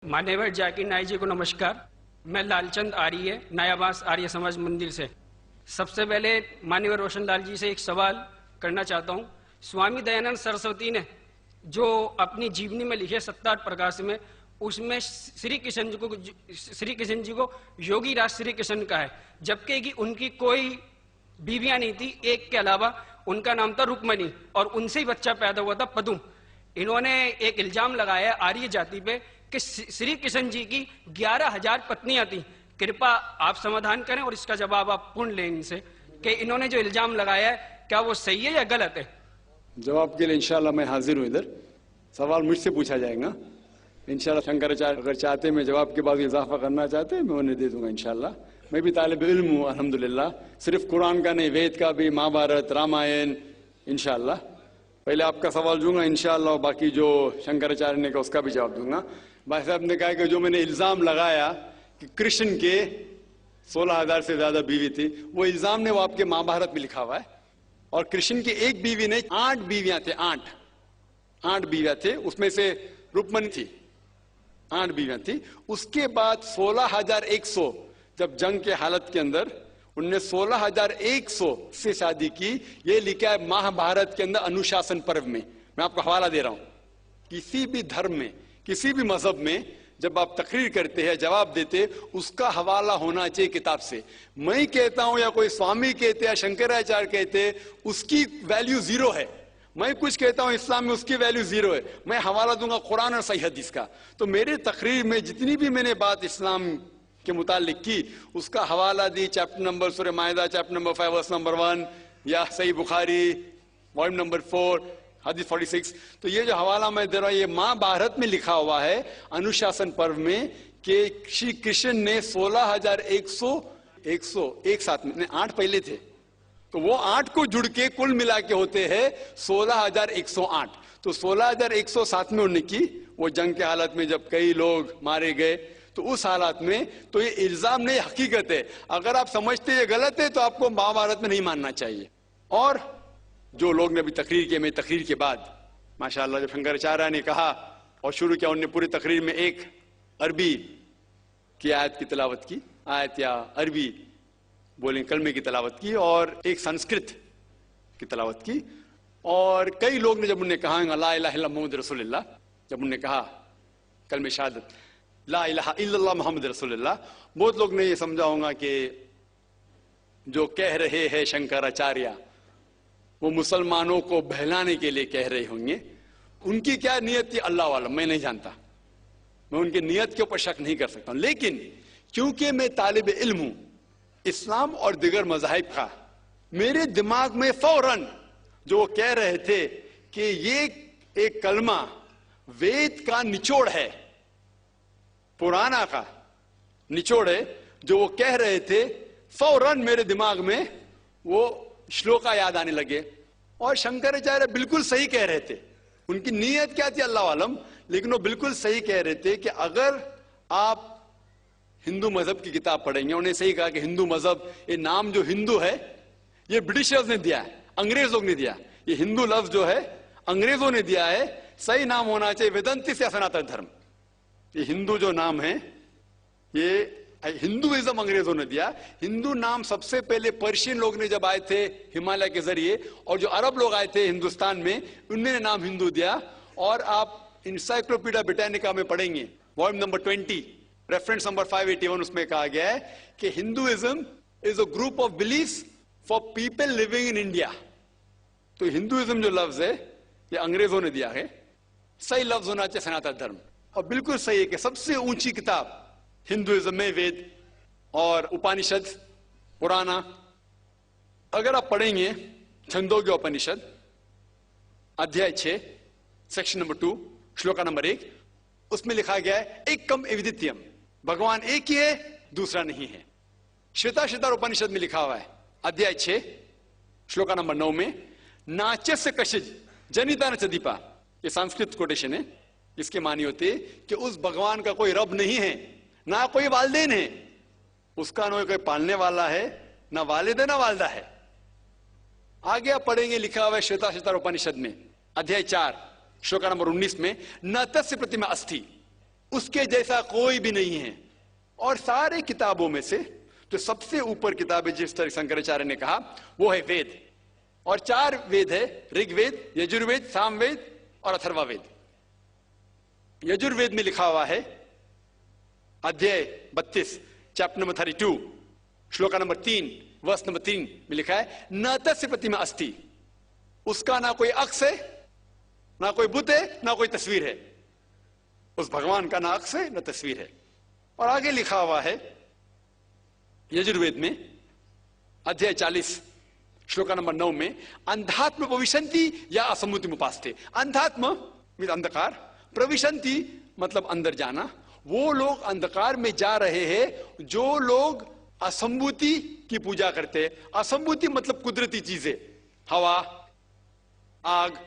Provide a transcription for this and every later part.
मान्यवर जाकिर नाइक जी को नमस्कार। मैं लालचंद आर्य, नयाबास आर्य समाज मंदिर से। सबसे पहले मान्यवर रोशनलाल जी से एक सवाल करना चाहता हूँ। स्वामी दयानंद सरस्वती ने जो अपनी जीवनी में लिखे सत्तार प्रकाश में, उसमें श्री कृष्ण जी को योगी राज श्री कृष्ण का है, जबकि कि उनकी कोई बीवियां नहीं थी, एक के अलावा। उनका नाम था रुक्मणी और उनसे ही बच्चा पैदा हुआ था पदुम। इन्होंने एक इल्जाम लगाया आर्य जाति पे कि श्री कृष्ण जी की 11,000 पत्नियां थी। कृपया आप समाधान करें और इसका जवाब आप पूर्ण लें इनसे कि इन्होंने जो इल्जाम लगाया है क्या वो सही है या गलत है। जवाब के लिए इंशाल्लाह मैं हाजिर हूं। इधर सवाल मुझसे पूछा जाएगा इंशाल्लाह। शंकराचार्य अगर चाहते मैं जवाब के बाद इजाफा करना चाहते मैं उन्हें दे दूंगा इंशाल्लाह। मैं भी तालिब इल्म हूँ अल्हम्दुलिल्लाह, सिर्फ कुरान का नहीं, वेद का भी, महाभारत, रामायण इंशाल्लाह। पहले आपका सवाल दूंगा इंशाल्लाह, बाकी जो शंकराचार्य ने कहा उसका भी जवाब दूंगा। भाई साहब ने कहा कि जो मैंने इल्जाम लगाया कि कृष्ण के 16,000 से ज्यादा बीवी थी, वो इल्जाम ने वो आपके महाभारत में लिखा हुआ है। और कृष्ण की एक बीवी नहीं 8 बीवियां थे, 8 बीवियां थे, उसमें से रुक्मणी थी, 8 बीवियां थी। उसके बाद 16,100 जब जंग के हालत के अंदर उनने 16,100 से शादी की। ये लिखा है महाभारत के अंदर अनुशासन पर्व में। मैं आपको हवाला दे रहा हूं। किसी भी धर्म में, किसी भी मजहब में जब आप तकरीर करते हैं, जवाब देते, उसका हवाला होना चाहिए किताब से। मैं कहता हूं या कोई स्वामी कहते या शंकराचार्य कहते, उसकी वैल्यू 0 है। मैं कुछ कहता हूं इस्लाम में, उसकी वैल्यू 0 है। मैं हवाला दूंगा कुरान और सही हदीस का। तो मेरे तकरीर में जितनी भी मैंने बात इस्लाम के मुतालिक की, उसका हवाला दी। चैप्टर नंबर सूरह माइदा, चैप्टर नंबर 5 वर्स नंबर 1, या सही बुखारी वॉल्यूम नंबर 4 हदीस 46। तो ये जो हवाला मैं दे रहा हूं, ये महाभारत में लिखा हुआ है अनुशासन पर्व में कि श्री कृष्ण ने 16,100 एक साथ में, 8 पहले थे, तो वो 8 को जुड़ के कुल मिला के होते हैं 16,108। तो 16,100 साथ में उन्होंने की। वो जंग के हालत में जब कई लोग मारे गए, तो उस हालात में तो ये इल्जाम नहीं, हकीकत है। अगर आप समझते ये गलत है तो आपको महाभारत में नहीं मानना चाहिए। और जो लोग ने अभी तकरीर किया, मैं तकरीर के बाद माशाअल्लाह जब शंकराचार्य ने कहा और शुरू किया, उन्होंने पूरी तकरीर में एक अरबी की आयत की तिलावत की, आयत या अरबी बोलें कलमे की तिलावत की, और एक संस्कृत की तिलावत की। और कई लोग ने जब उन्हें कहा ला इलाहा इल्लल्लाह मुहम्मद रसूलुल्लाह, जब उन्होंने कहा कलमे शहादत ला इलाहा इल्लल्लाह मुहम्मद रसूलुल्लाह, बहुत लोग ने ये समझा होगा कि जो कह रहे हैं शंकराचार्य वो मुसलमानों को बहलाने के लिए कह रहे होंगे। उनकी क्या नियत थी अल्लाह वालम, मैं नहीं जानता, मैं उनकी नियत के ऊपर शक नहीं कर सकता। लेकिन क्योंकि मैं तालिब इल्म हूं इस्लाम और दिगर मज़ाहिब का, मेरे दिमाग में फौरन जो वो कह रहे थे कि ये एक कलमा वेद का निचोड़ है, पुराना का निचोड़ है, जो वो कह रहे थे, फौरन मेरे दिमाग में वो श्लोका याद आने लगे। और शंकराचार्य बिल्कुल सही कह रहे थे। उनकी नीयत क्या थी अल्लाह आलम, लेकिन वो बिल्कुल सही कह रहे थे कि अगर आप हिंदू मजहब की किताब पढ़ेंगे, उन्हें सही कहा कि हिंदू मजहब, ये नाम जो हिंदू है ये ब्रिटिशर्स ने दिया है, अंग्रेजों ने दिया। ये हिंदू लफ्ज जो है अंग्रेजों ने दिया है, सही नाम होना चाहिए वेदांती से सनातन धर्म। ये हिंदू जो नाम है ये हिंदुइज्म अंग्रेजों ने दिया। हिंदू नाम सबसे पहले पर्शियन लोग ने जब आए थे हिमालय के जरिए, और जो अरब लोग आए थे हिंदुस्तान में, उन्होंने नाम हिंदू दिया। और आप इंसाइक्लोपीडिया ब्रिटानिका में पढ़ेंगे वॉल्यूम नंबर 20 रेफरेंस नंबर 581, उसमें कहा गया है कि Hinduism is a group of beliefs for people living in India. तो हिंदुइज्म जो लफ्ज है ये अंग्रेजों ने दिया है। सही लफ्ज होना चाहिए सनातन धर्म। और बिल्कुल सही है कि सबसे ऊंची किताब हिंदुइज्म में वेद और उपनिषद पुराना। अगर आप पढ़ेंगे छंदोग्य उपनिषद अध्याय 6 सेक्शन नंबर 2 श्लोका नंबर 1, उसमें लिखा गया है एकम एविदित्यम, भगवान एक ही है, दूसरा नहीं है। श्वेताश्वतर उपनिषद में लिखा हुआ है अध्याय 6 श्लोका नंबर 9 में नाचस्य कशिज जनिता न चदीपा, ये संस्कृत कोटेशन है। इसके मानी होते कि उस भगवान का कोई रब नहीं है, ना कोई वालिदैन है, उसका ना कोई पालने वाला है, ना वालिद है ना वालदा है। आगे आप पढ़ेंगे लिखा हुआ है श्वेताश्वतर उपनिषद में अध्याय 4 श्लोका नंबर 19 में न तस्य प्रतिमा अस्थि, उसके जैसा कोई भी नहीं है। और सारे किताबों में से जो सबसे ऊपर किताब है, जिस तरह शंकराचार्य ने कहा, वो है वेद। और 4 वेद है, ऋग्वेद, यजुर्वेद, सामवेद और अथर्ववेद। यजुर्वेद में लिखा हुआ है, अध्याय 32, चैप्टर नंबर 32, श्लोका नंबर 3, वर्ष नंबर 3 में लिखा है, न तस्य प्रतिमा अस्ति, उसका ना कोई अक्ष है, ना कोई बुत है, ना कोई तस्वीर है। उस भगवान का ना अक्ष है, ना तस्वीर है। और आगे लिखा हुआ है यजुर्वेद में अध्याय 40, श्लोका नंबर 9 में, अंधात्म प्रविशन्ति या असम्मुतिम उपास्ते। अंधात्म मीन अंधकार, प्रविशन्ति मतलब अंदर जाना। वो लोग अंधकार में जा रहे हैं जो लोग असंभूति की पूजा करते हैं। असंभूति मतलब कुदरती चीजें, हवा, आग,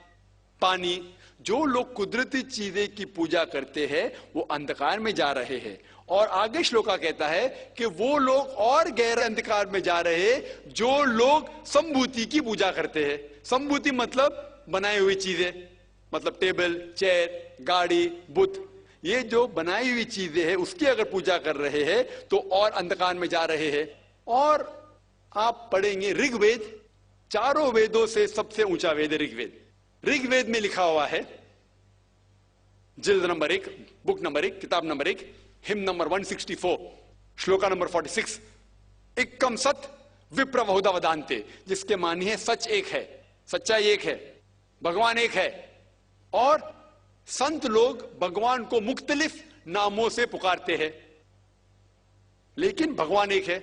पानी। जो लोग कुदरती चीजें की पूजा करते हैं वो अंधकार में जा रहे हैं। और आगे श्लोका कहता है कि वो लोग और गहरे अंधकार में जा रहे हैं जो लोग संभूति की पूजा करते हैं। संभूति मतलब बनाई हुई चीजें, मतलब टेबल, चेयर, गाड़ी, बुत। ये जो बनाई हुई चीजें हैं उसकी अगर पूजा कर रहे हैं तो और अंधकार में जा रहे हैं। और आप पढ़ेंगे ऋग्वेद, चारों वेदों से सबसे ऊंचा वेद है ऋग्वेद। ऋग्वेद में लिखा हुआ है, जिल्द नंबर 1, बुक नंबर 1, किताब number 1, him number 164, shloka number 46, एकम सत विप्र बहुधा वदान्ते, जिसके मानी है सच एक है, सच्चाई एक है, भगवान एक है। और संत लोग भगवान को मुख्तलिफ नामों से पुकारते हैं, लेकिन भगवान एक है।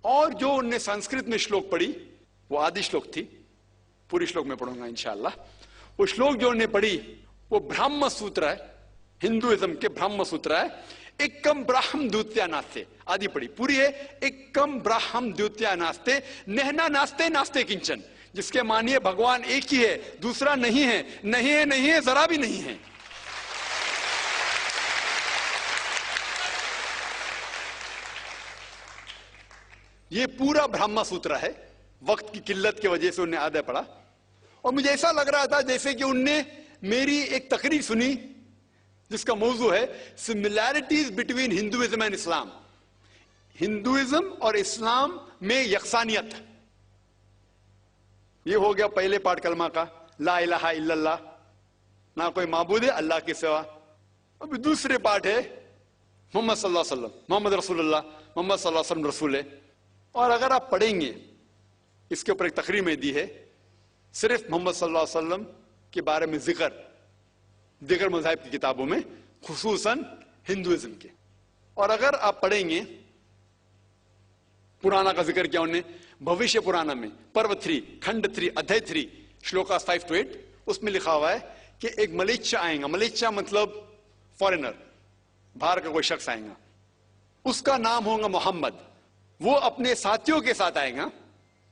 और जो उनने संस्कृत में श्लोक पढ़ी वो आदि श्लोक थी, पूरी श्लोक में पढ़ूंगा इंशाअल्लाह। वो श्लोक जो उन्हें पढ़ी वो ब्रह्म सूत्र है, हिंदुइज्म के ब्रह्म सूत्र है। एकम ब्राह्म द्वितीया नास्ते, आदि पढ़ी, पूरी है। एकम ब्राह्म द्वितीया नास्ते, नहना नास्ते नास्ते किंचन, जिसके मानिए भगवान एक ही है, दूसरा नहीं है, नहीं है, नहीं है, जरा भी नहीं है। ये पूरा ब्रह्म सूत्र है। वक्त की किल्लत की वजह से उन्हें आधा पढ़ा और मुझे ऐसा लग रहा था जैसे कि उनने मेरी एक तकरीर सुनी जिसका मौजू है similarities between Hinduism and Islam. Hinduism और इस्लाम में यकसानियत। ये हो गया पहले पाठ कलमा का, ला इलाहा इल्लल्लाह, ना कोई माबूद है अल्लाह के सिवा। अभी दूसरे पाठ है मोहम्मद सल्लल्लाहु अलैहि वसल्लम, मोहम्मद रसूलुल्लाह, मोहम्मद सल्लल्लाहु अलैहि वसल्लम रसूल है। और अगर आप पढ़ेंगे, इसके ऊपर एक तकरीर में दी है सिर्फ मोहम्मद सल्लल्लाहु अलैहि वसल्लम के बारे में जिक्र दिगर मज़ाहिब की किताबों में, खुसूसन हिंदुइज्म के। और अगर आप पढ़ेंगे पुराना का जिक्र किया उन्होंने, भविष्य पुराना में पर्व 3 खंड 3 अध्याय 3 श्लोका 5 to 8, उसमें लिखा हुआ है कि एक मलेच्छा आएगा। मलेच्छा मतलब फॉरेनर, बाहर का कोई शख्स आएगा, उसका नाम होगा मोहम्मद। वो अपने साथियों के साथ आएगा,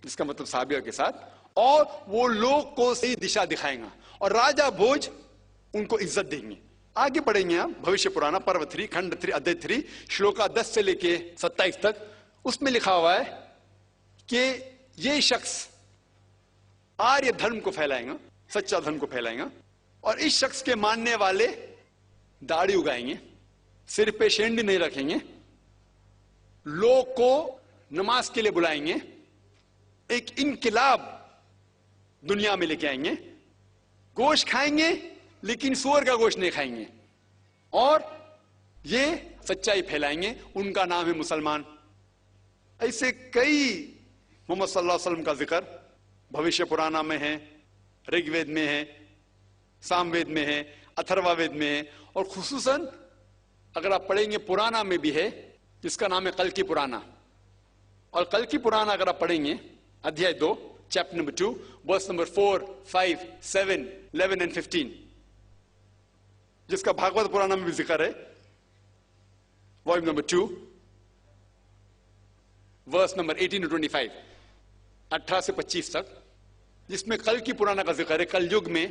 जिसका मतलब साहबियों के साथ, और वो लोग को सही दिशा दिखाएगा और राजा भोज उनको इज्जत देंगे। आगे पढ़ेंगे आप भविष्य पुराना पर्व 3 खंड 3 अध्याय 3 श्लोका 10 से लेके 27 तक। उसमें लिखा हुआ है कि ये शख्स आर्य धर्म को फैलाएगा, सच्चा धर्म को फैलाएगा, और इस शख्स के मानने वाले दाढ़ी उगाएंगे, सिर पे शेंडी नहीं रखेंगे, लोग को नमाज के लिए बुलाएंगे, एक इनकिलाब दुनिया में लेके आएंगे, गोश्त खाएंगे लेकिन सूअर का गोश्त नहीं खाएंगे, और ये सच्चाई फैलाएंगे। उनका नाम है मुसलमान। ऐसे कई मोहम्मद सल्लल्लाहु अलैहि वसल्लम का जिक्र भविष्य पुराना में है, ऋग्वेद में है, सामवेद में है, अथर्ववेद में है, और खुसूसन अगर आप पढ़ेंगे पुराना में भी है जिसका नाम है कल्कि पुराना। और कल्कि पुराना अगर आप पढ़ेंगे अध्याय 2 chapter number 2 verse number 4, 5, 7, 11 and 15, जिसका भागवत पुराना में भी जिक्र है, volume number 2 verse number 18 to 25, 18 से 25 तक, जिसमें कल्कि पुराना का जिक्र है। कल युग में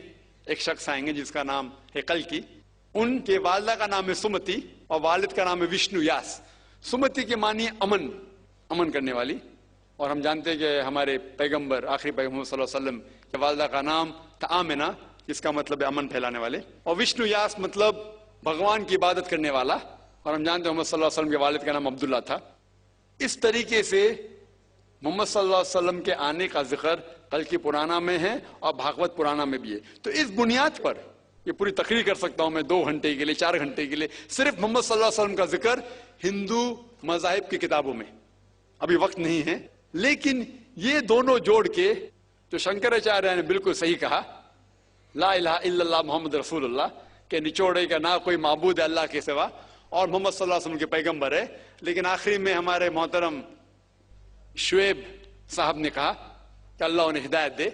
एक शख्स आएंगे जिसका नाम है कल्कि। उनके वालिदा का नाम है सुमति और वालिद का नाम है विष्णु यास। सुमति के मानिए अमन, अमन करने वाली। और हम जानते हैं कि हमारे पैगंबर आखिरी पैगंबर सल्लल्लाहु अलैहि वसल्लम के वालिदा का नाम था आमिना, जिसका मतलब है अमन फैलाने वाले। और विष्णु यास मतलब भगवान की इबादत करने वाला, और हम जानते हैं मोहम्मद सल्लल्लाहु अलैहि वसल्लम के वालिद का नाम अब्दुल्ला था। इस तरीके से मोहम्मद सल्लल्लाहु अलैहि वसल्लम के आने का जिक्र कल की पुराना में है और भागवत पुराना में भी है। तो इस बुनियाद पर ये पूरी तकरीर कर सकता हूं मैं 2 घंटे के लिए, 4 घंटे के लिए, सिर्फ मोहम्मद सल्लल्लाहु अलैहि वसल्लम का जिक्र हिंदू मजाहिब की किताबों में। अभी वक्त नहीं है, लेकिन ये दोनों जोड़ के जो शंकराचार्य ने बिल्कुल सही कहा, ला इलाहा इल्लल्लाह मोहम्मद रसूलुल्लाह के निचोड़े का ना कोई माबूद है अल्लाह के सिवा, और मोहम्मद सल्लल्लाहु अलैहि वसल्लम के पैगंबर है। लेकिन आखिरी में हमारे मोहतरम शुएब साहब ने कहा कि अल्लाह उन्हें हिदायत दे,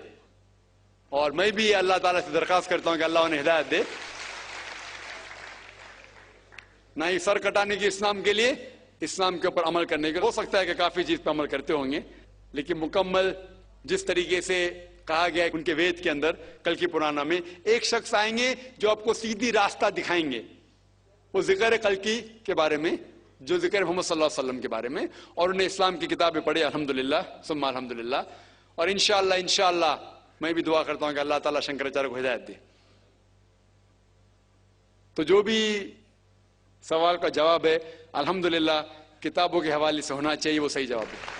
और मैं भी अल्लाह ताला से दरखास्त करता हूं कि अल्लाह उन्हें हिदायत दे, ना ही सर कटाने की इस्लाम के लिए, इस्लाम के ऊपर अमल करने के। हो सकता है कि काफी चीज पर अमल करते होंगे, लेकिन मुकम्मल जिस तरीके से कहा गया है उनके वेद के अंदर कल की पुराना में, एक शख्स आएंगे जो आपको सीधी रास्ता दिखाएंगे। वो जिक्र है कल की के बारे में, जो जिक्र है मोहम्मद सल्लल्लाहु अलैहि वसल्लम के बारे में, और उन्हें इस्लाम की किताबें पढ़ी अल्हम्दुलिल्लाह सुम्मा अल्हम्दुलिल्लाह। और इंशाअल्लाह मैं भी दुआ करता हूं कि अल्लाह ताला शंकराचार्य को हिदायत दे। तो जो भी सवाल का जवाब है अल्हम्दुलिल्लाह किताबों के हवाले से होना चाहिए, वो सही जवाब है।